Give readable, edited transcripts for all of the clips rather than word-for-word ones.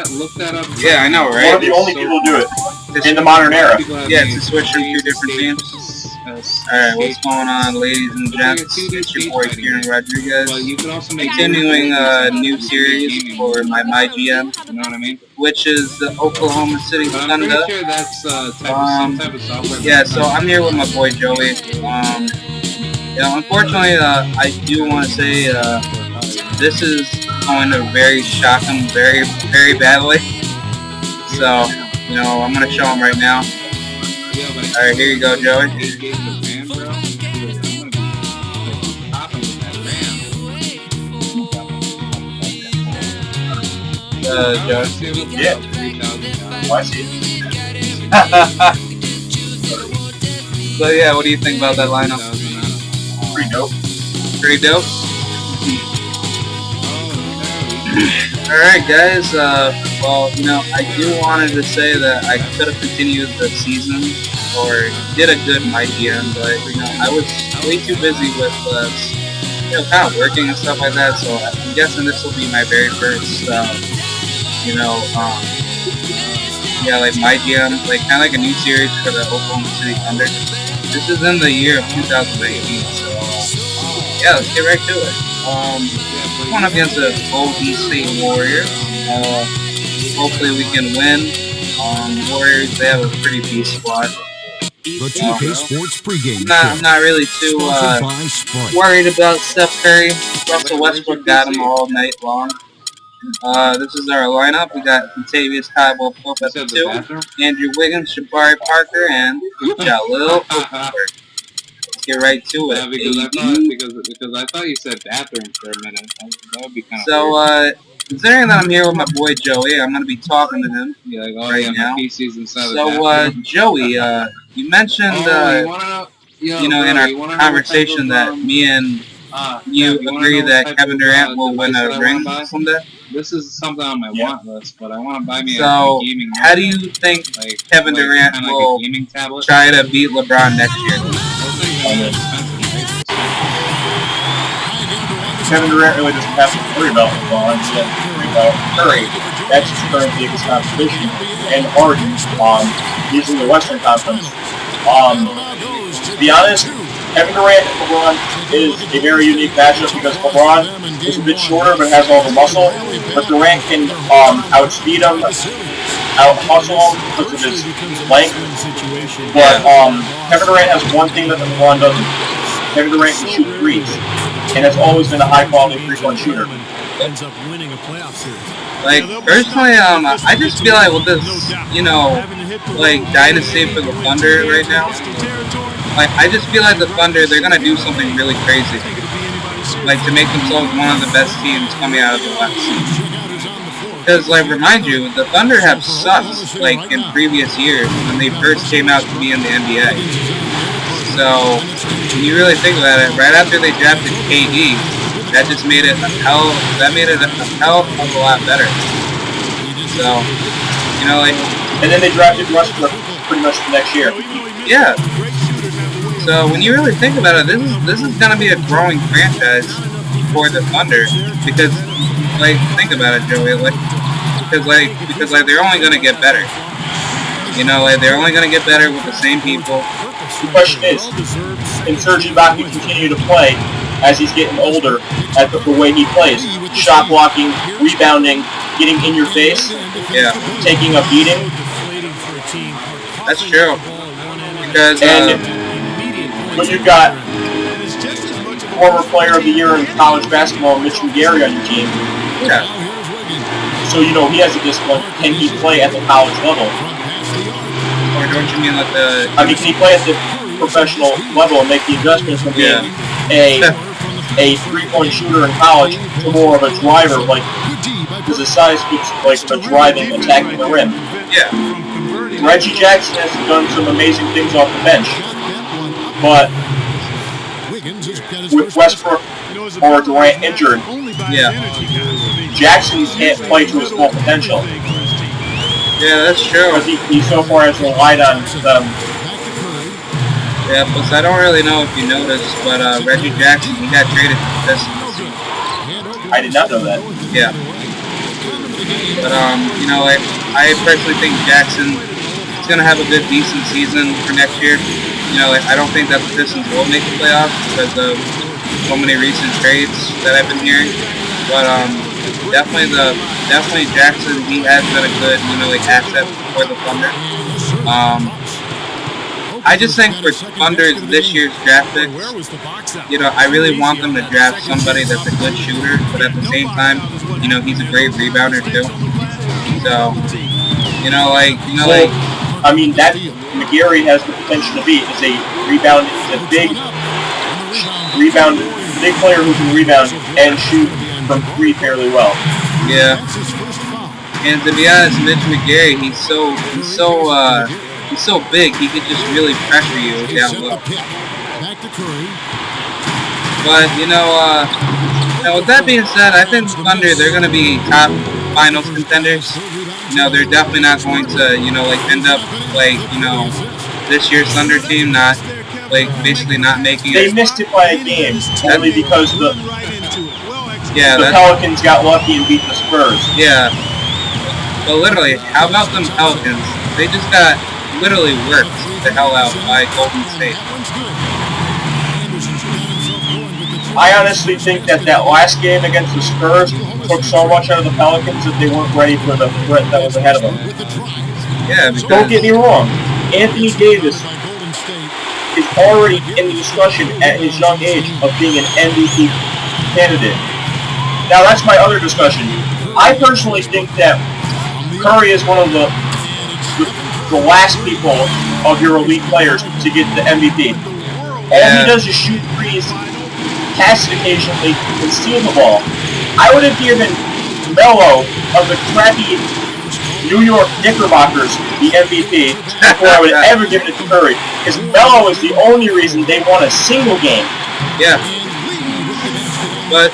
Look that up. Yeah, I know, right? One of the only people who do it in the modern era. Yeah, to switch from two different teams. Alright, what's going on, ladies and gents? It's your boy Kieran Rodriguez. Continuing a new series for my MyGM, you know what I mean? which is the Oklahoma City Thunder. Sure that's some type of software. Yeah, so I'm here with my boy Joey. Unfortunately, I do want to say this is going to very shock him very, very badly. So, I'm going to show him right now. Alright, here you go, Joey. Joey. Yeah. Why see? So yeah, what do you think about that lineup? Pretty dope. Pretty dope? Alright guys, I do wanted to say that I could have continued the season or did a good MyGM, but I was way too busy with kind of working and stuff like that, so I'm guessing this will be my very first MyGM, kind of like a new series for the Oklahoma City Thunder. This is in the year of 2019, so yeah, let's get right to it. Going up against the Golden State Warriors. Hopefully we can win. Warriors, they have a pretty beast squad. The 2K Sports pregame I'm not really too worried about Steph Curry. Russell Westbrook got him all night long. This is our lineup. We got Contavious Caldwell-Pope at the 2, Andrew Wiggins, Jabari Parker, and Jahlil Okafor. Let's get right to it. Because I thought you said bathroom for a minute. That would be kind of weird. Considering that I'm here with my boy Joey, I'm going to be talking to him right now. So, Joey, you mentioned, in our conversation that me and you agree that Kevin Durant will win a ring someday? This is something on my want list, but I want to buy me a gaming. How do you think Kevin Durant will try to beat LeBron next year? Kevin Durant really doesn't have to worry about LeBron. He has to worry about Curry. That's his current biggest competition. And Harden, he's in the Western Conference. To be honest, Kevin Durant and LeBron is a very unique matchup because LeBron is a bit shorter but has all the muscle. But Durant can outspeed him, out-hustle him because of his length. But Kevin Durant has one thing that LeBron doesn't. Kevin Durant can shoot threes, and has always been a high-quality three-point shooter. Personally, I just feel like with this, dynasty for the Thunder right now, I just feel like the Thunder, they're going to do something really crazy. To make themselves one of the best teams coming out of the West. Because, remind you, the Thunder have sucked, in previous years when they first came out to be in the NBA. So, when you really think about it, right after they drafted KD, that just made it a hell of a lot better. So, and then they drafted Westbrook pretty much the next year. Yeah. So when you really think about it, this is gonna be a growing franchise for the Thunder because, think about it, Joey. Because they're only gonna get better. They're only gonna get better with the same people. The question is, can Serge Ibaka continue to play as he's getting older at the way he plays? Shot blocking, rebounding, getting in your face, taking a beating. That's true. Because when you've got former player of the year in college basketball, Mitch McGary, on your team. Yeah. So he has a discipline. Can he play at the college level? Or don't you mean can he play at the professional level and make the adjustments from being a three-point shooter in college to more of a driver, because his size fits the driving, attacking the rim. Yeah. Reggie Jackson has done some amazing things off the bench, but with Westbrook or Durant injured, Jackson can't play to his full potential. Yeah, that's true. Because he so far has relied on them. Yeah, plus I don't really know if you noticed, but Reggie Jackson, he got traded to the Pistons. I did not know that. Yeah. But you know, like I personally think Jackson is gonna have a good, decent season for next year. You know, like I don't think that the Pistons will make the playoffs because of so many recent trades that I've been hearing. But definitely Jackson. He has been a good, you know, like asset for the Thunder. I just think for Thunder's this year's draft picks, you know, I really want them to draft somebody that's a good shooter, but at the same time, you know, he's a great rebounder too. So, you know, I mean, that McGarry has the potential to be is a rebound. He's a big player who can rebound and shoot from three fairly well. Yeah. And to be honest, Mitch McGarry, he's so big. He could just really pressure you down low. But you know, with that being said, I think Thunder, they're going to be top finals contenders. You know, they're definitely not going to, you know, like end up like, you know, this year's Thunder team not like basically not making it. They missed it by a game only because the Yeah, Pelicans got lucky and beat the Spurs. Yeah. But literally, how about them Pelicans? They just got literally worked the hell out by Golden State. I honestly think that last game against the Spurs took so much out of the Pelicans that they weren't ready for the threat that was ahead of them. Yeah, because Don't get me wrong. Anthony Davis is already in the discussion at his young age of being an MVP candidate. Now that's my other discussion. I personally think that Curry is one of the last people of your elite players to get the MVP. All he does is shoot threes, pass it occasionally, and steal the ball. I would have given Melo of the crappy New York Knickerbockers the MVP before I would ever give it to Curry, because Melo is the only reason they won a single game. Yeah. But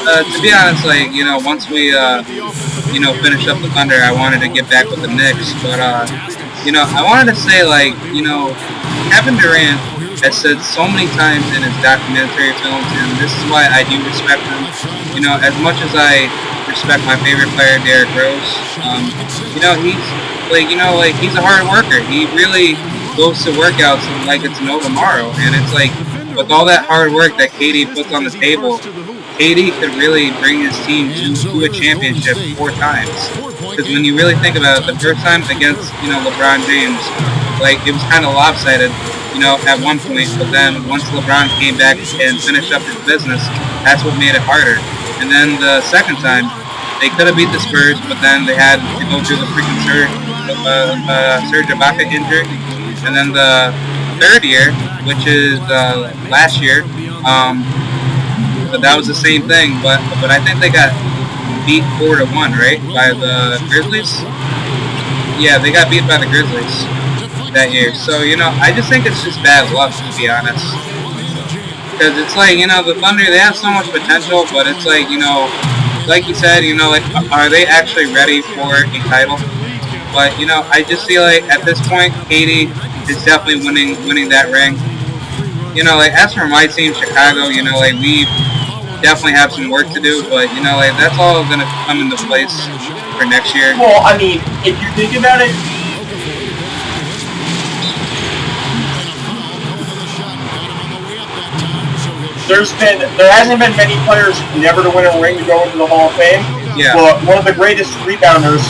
to be honest, like, you know, once we you know, finish up the Thunder, I wanted to get back with the Knicks. But you know, I wanted to say, like, you know, Kevin Durant has said so many times in his documentary films, and this is why I do respect him. You know, as much as I respect my favorite player, Derrick Rose, you know, he's a hard worker. He really goes to workouts like it's no tomorrow, and it's like, with all that hard work that KD puts on the table, KD could really bring his team to a championship 4 times. Because when you really think about it, the first time against, you know, LeBron James, like, it was kind of lopsided, you know, at one point. But then once LeBron came back and finished up his business, that's what made it harder. And then the second time, they could have beat the Spurs, but then they had to go through the freaking Serge Ibaka injury. And then the third year, which is last year, but that was the same thing, but I think they got beat 4-1, right, by the Grizzlies? Yeah, they got beat by the Grizzlies that year. So, you know, I just think it's just bad luck, to be honest. Because it's like, you know, the Thunder, they have so much potential, but it's like, you know, like you said, you know, like, are they actually ready for a title? But, you know, I just feel like at this point, KD is definitely winning that ring. You know, like, as for my team, Chicago, you know, like, we definitely have some work to do, but, you know, like, that's all going to come into place for next year. Well, I mean, if you think about it, there hasn't been many players never to win a ring to go into the Hall of Fame. Yeah. But one of the greatest rebounders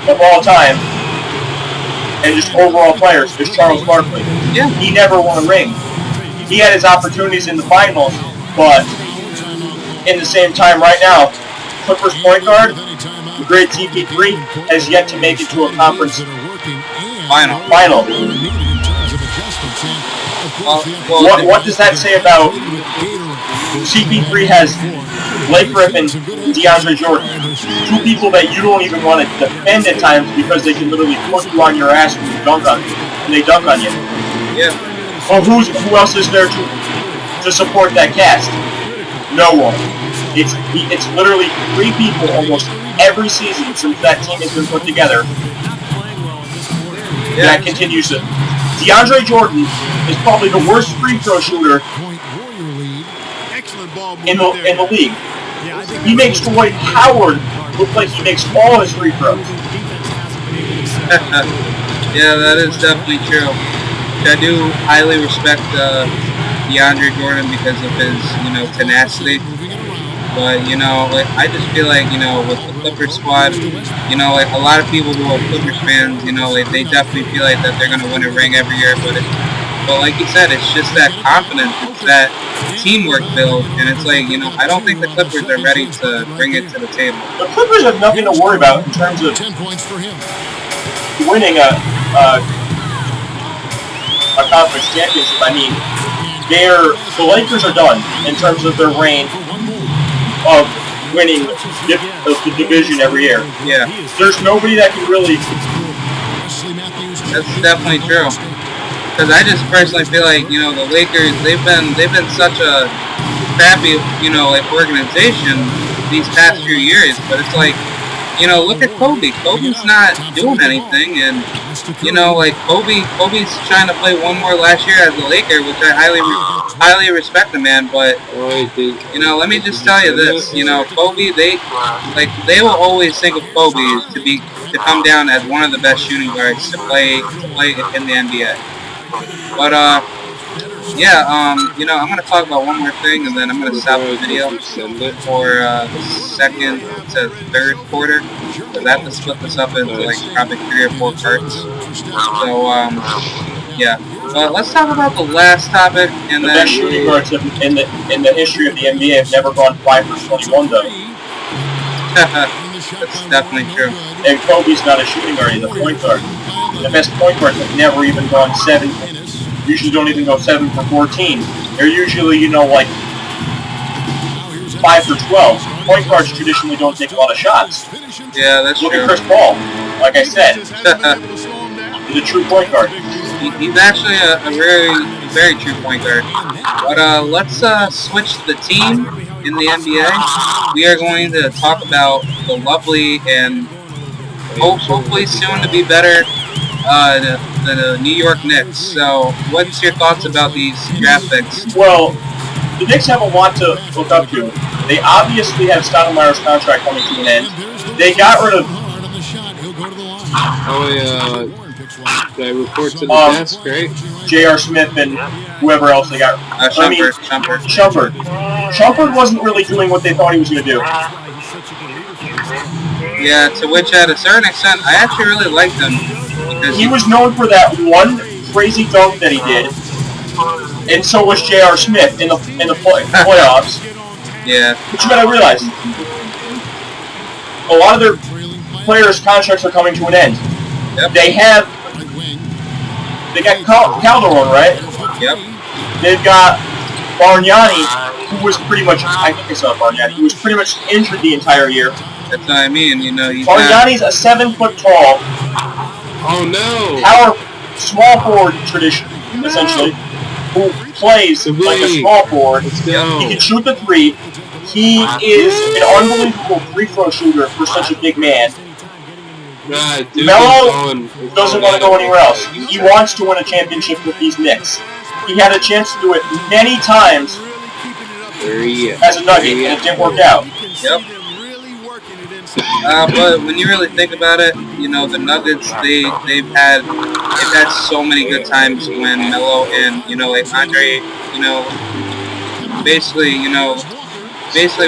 of all time and just overall players is Charles Barkley. Yeah. He never won a ring. He had his opportunities in the finals, but in the same time right now, Clippers point guard, the great CP3, has yet to make it to a conference final. What does that say about CP3 has Blake Griffin and DeAndre Jordan, 2 people that you don't even want to defend at times because they can literally put you on your ass when you dunk on you, and they dunk on you. Yeah. Well, who else is there to support that cast? No one. It's literally 3 people almost every season since that team has been put together. Yeah. That continues to. DeAndre Jordan is probably the worst free throw shooter in the league. He makes Dwight Howard looked like he makes all his free throws. Yeah, that is definitely true. I do highly respect DeAndre Jordan because of his, tenacity. But, like, I just feel like, with the Clippers squad, like, a lot of people who are Clippers fans, like, they definitely feel like that they're going to win a ring every year. But like you said, it's just that confidence. It's that teamwork build. And it's like, I don't think the Clippers are ready to bring it to the table. The Clippers have nothing to worry about in terms of winning a conference championship. I mean, the Lakers are done in terms of their reign of winning the division every year. Yeah. There's nobody that can really... That's definitely true. Because I just personally feel like, the Lakers, they've been such a crappy, like, organization these past few years. But it's like, look at Kobe. Kobe's not doing anything, and like Kobe's trying to play one more last year as a Laker, which I highly respect the man. But let me just tell you this: Kobe, they will always think of Kobe to come down as one of the best shooting guards to play in the NBA. But yeah, I'm gonna talk about one more thing, and then I'm gonna stop the video for the second to third quarter. Because I have to split this up into like probably 3 or 4 parts. So yeah. But let's talk about the last topic, and the then best shooting guards in the history of the NBA have never gone 5 for 21 though. That's definitely true. And Kobe's not a shooting guard; he's a point guard. The best point guards have never even gone 7. Usually don't even go 7 for 14. They're usually, like 5 for 12. Point guards traditionally don't take a lot of shots. Yeah, that's Look true. at Chris Paul. Like I said, he's a true point guard. He's actually a very, very true point guard. But let's switch to the team in the NBA. We are going to talk about the lovely and hopefully soon to be better the New York Knicks. So, what's your thoughts about these draft picks? Well, the Knicks have a lot to look up to. They obviously have Stoudemire's contract coming to an end. They got rid of... Did I report to the desk, right? J.R. Smith and whoever else they got. Shumpert. Shumpert wasn't really doing what they thought he was going to do. Yeah, to which at a certain extent, I actually really liked him. He was known for that one crazy dunk that he did, and so was J.R. Smith in the playoffs. Yeah. But you gotta realize, a lot of their players' contracts are coming to an end. Yep. They got Calderon, right? Yep. They've got Bargnani, who was pretty much, I think I saw Bargnani, who was pretty much injured the entire year. That's what I mean, he's Bargnani's a 7 foot tall, oh no, power, small forward tradition, essentially, who plays like a small forward. Let's go. He can shoot the 3. He is an unbelievable free throw shooter for such a big man. Melo doesn't want to go anywhere else. He wants to win a championship with these Knicks. He had a chance to do it many times as a Nugget, and it didn't work out. Yep. But when you really think about it, the Nuggets, they've had so many good times when Melo and like Andre, basically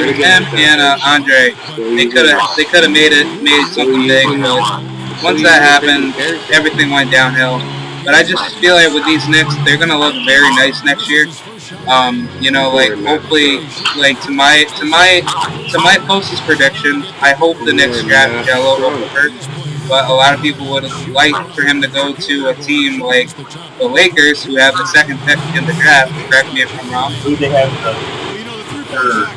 with him and Andre, they could have made something big. But once that happened, everything went downhill. But I just feel like with these Knicks, they're gonna look very nice next year. Hopefully, to my closest prediction, I hope the Knicks draft Jello Okafor. But a lot of people would like for him to go to a team like the Lakers, who have the 2nd pick in the draft. Correct me if I'm wrong. Who they have the 3rd?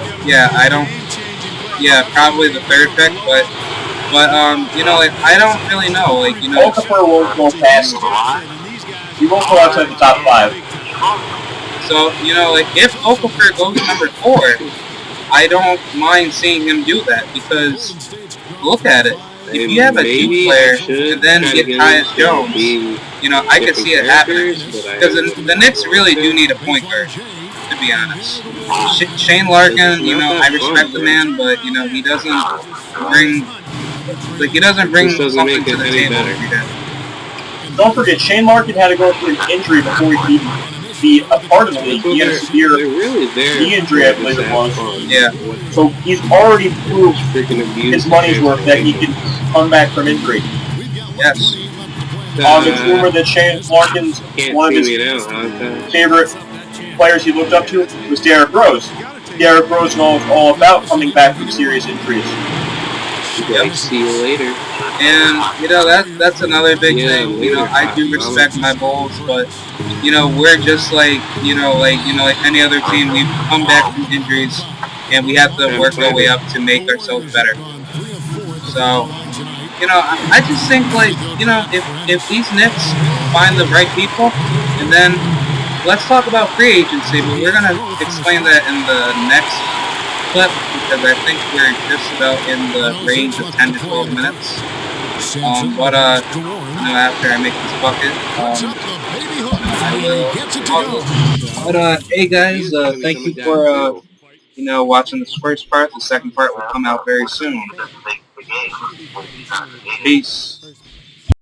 Yeah, probably the 3rd pick, but I don't really know. Okafor won't go past. He won't go outside the top 5. So, if Okafor goes number 4, I don't mind seeing him do that, because look at it. If you have a 2 player and then get Tyus Jones, I could see it happening. Because the Knicks really do need a point guard. To to be honest. Shane Larkin, you know, I respect the man, but you know, he doesn't bring something to the table every day. Don't forget, Shane Larkin had to go through an injury before he could even be a part of the league. He had a severe knee injury, I believe it was. Yeah. So he's already proved his money's worth that he can come back from injury. Yes. It's rumored that Shane Larkin's one of his favorite players he looked up to was Derrick Rose. Derrick Rose knows all about coming back from serious injuries. Yep. See you later. And you know that's another big thing. You know, I do respect my Bulls, but you know we're just like any other team. We've come back from injuries, and we have to work our way up to make ourselves better. So, you know, I just think like if these Knicks find the right people, and then let's talk about free agency. But we're gonna explain that in the next clip because I think we're just about in the range of 10 to 12 minutes. But after I make this bucket, hey guys, thank you for watching this first part. The second part will come out very soon. Peace.